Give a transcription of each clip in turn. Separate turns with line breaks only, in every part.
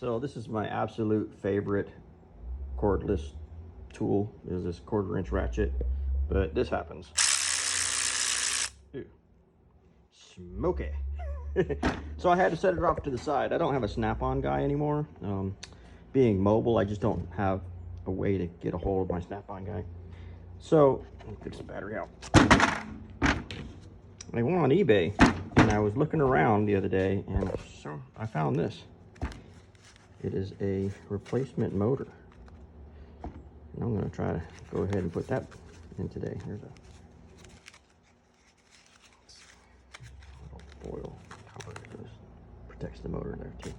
So this is my absolute favorite cordless tool, is this 1/4-inch ratchet, but this happens. Ew. Smoky. So I had to set it off to the side. I don't have a snap-on guy anymore. Being mobile, I just don't have a way to get a hold of my snap-on guy. So let me fix the battery out. I went on eBay and I was looking around the other day, and so I found this. It is a replacement motor. And I'm going to try to go ahead and put that in today. Here's a little foil cover that protects the motor there too.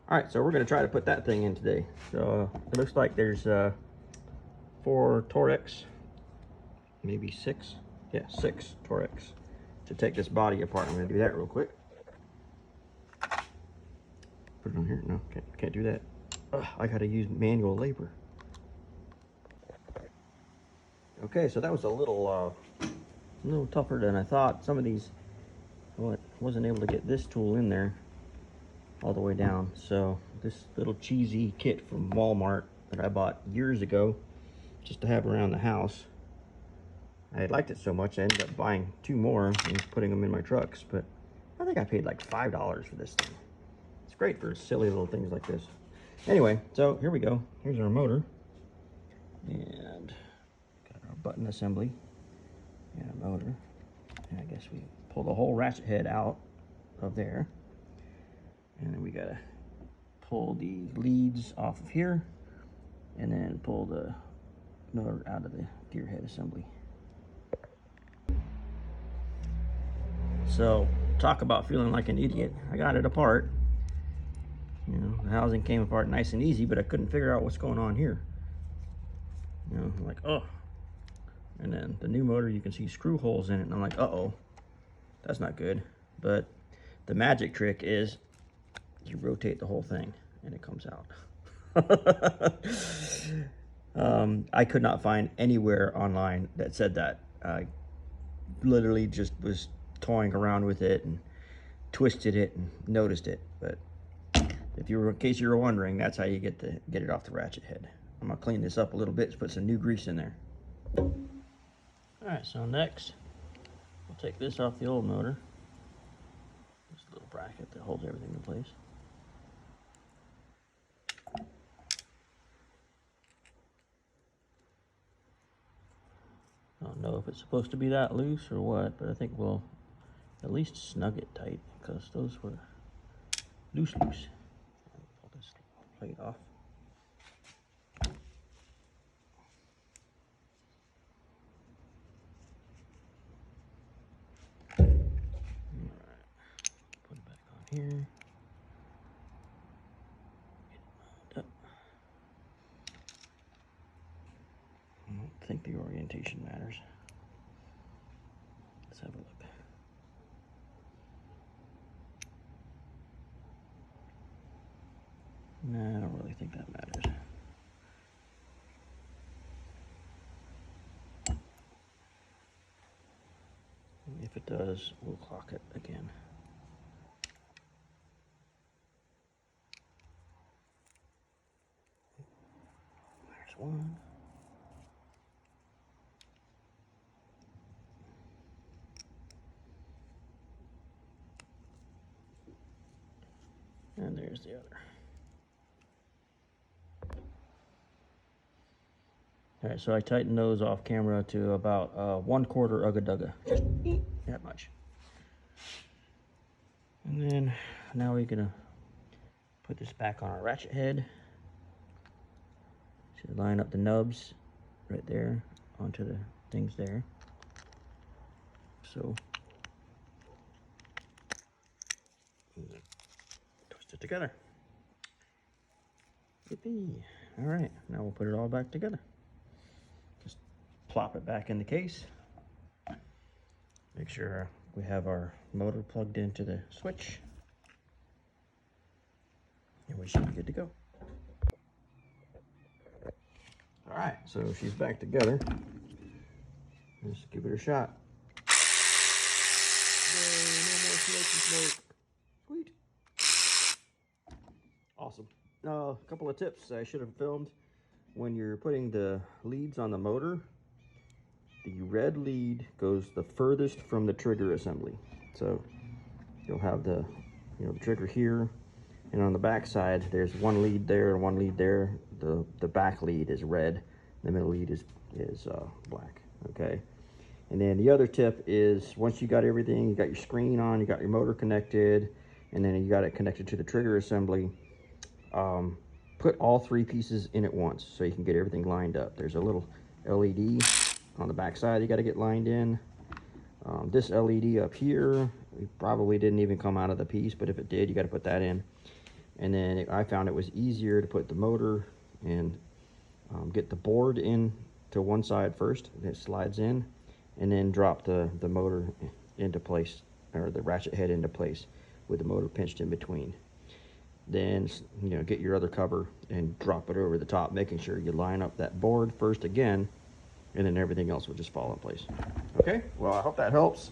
All right, so we're going to try to put that thing in today. So it looks like there's 4 Torx, maybe 6. Yeah, 6 Torx to take this body apart. I'm going to do that real quick. Put it on here. No, can't do that. Ugh, I got to use manual labor. Okay, so that was a little tougher than I thought. Some of these, well, wasn't able to get this tool in there all the way down. So this little cheesy kit from Walmart that I bought years ago just to have around the house. I liked it so much I ended up buying 2 more and putting them in my trucks, but I think I paid like $5 for this thing. It's great for silly little things like this. Anyway, so here we go. Here's our motor. And got our button assembly and a motor. And I guess we pull the whole ratchet head out of there. And then we gotta pull the leads off of here and then pull the motor out of the gear head assembly. So talk about feeling like an idiot. I got it apart. You know, the housing came apart nice and easy, but I couldn't figure out what's going on here. You know, I'm like, oh. And then the new motor, you can see screw holes in it, and I'm like, uh-oh, that's not good. But the magic trick is you rotate the whole thing and it comes out. I could not find anywhere online that said that. I literally just was toying around with it and twisted it and noticed it. But if you were, in case you were wondering, that's how you get it off the ratchet head. I'm gonna clean this up a little bit to put some new grease in there. All right, so next we'll take this off the old motor. This little bracket that holds everything in place. I don't know if it's supposed to be that loose or what, but I think we'll at least snug it tight because those were loose. Pull this plate off. Alright, put it back on here. Get it wound up. I don't think the orientation matters. Let's have a look. Nah, I don't really think that matters. If it does, we'll clock it again. There's one. And there's the other. All right, so I tightened those off camera to about 1/4 ugga-dugga, just that much. And then now we're gonna put this back on our ratchet head. So line up the nubs right there onto the things there. So twist it together. Yippee! All right, now we'll put it all back together. Just plop it back in the case. Make sure we have our motor plugged into the switch. And we should be good to go. All right, so she's back together. Let's give it a shot. Yay, no more smoky smoke. Sweet. Awesome. A couple of tips I should have filmed. When you're putting the leads on the motor, the red lead goes the furthest from the trigger assembly. So you'll have the trigger here, and on the back side there's one lead there and one lead there. The back lead is red, the middle lead is black. Okay. And then the other tip is, once you got everything, you got your screen on, you got your motor connected, and then you got it connected to the trigger assembly, put all three pieces in at once so you can get everything lined up. There's a little LED on the back side you got to get lined in. This LED up here, it probably didn't even come out of the piece, but if it did, you got to put that in. And then I found it was easier to put the motor and get the board in to one side first, and it slides in, and then drop the motor into place, or the ratchet head into place with the motor pinched in between. Then get your other cover and drop it over the top, making sure you line up that board first again, and then everything else will just fall in place. Okay, well, I hope that helps.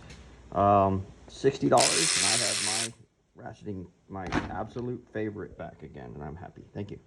$60, and I have my ratcheting, my absolute favorite, back again, and I'm happy. Thank you.